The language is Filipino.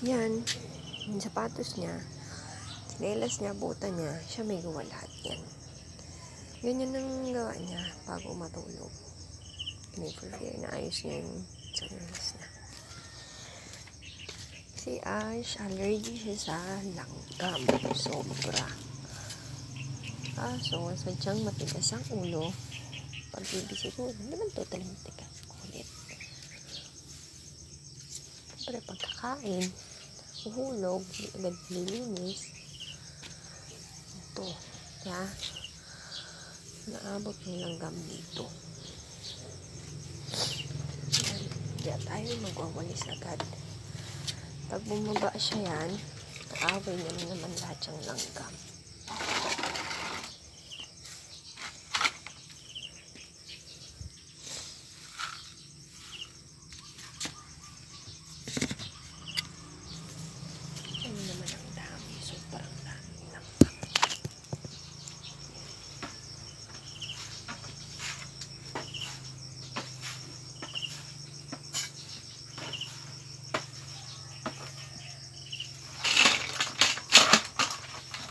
Yan, yung sapatos niya, sinelas niya, buta niya, siya may gawa lahat yan. Ganyan ang gawa niya bago matulog. Piniprepare na ayos niya yung sinelas niya. Si Ash, allergy siya sa langgam. Sobra. So, sadyang matigas ang ulo. Pag-ibig siguro, hindi naman totally matigas. Kulit. Siyempre, pagkakain, uhulog, agad nilinis. Ito, kaya, naabot ng langgam dito. Kaya tayo magwawalis agad. Pag bumaba siya yan, kaaway niya naman lahat yung langgam.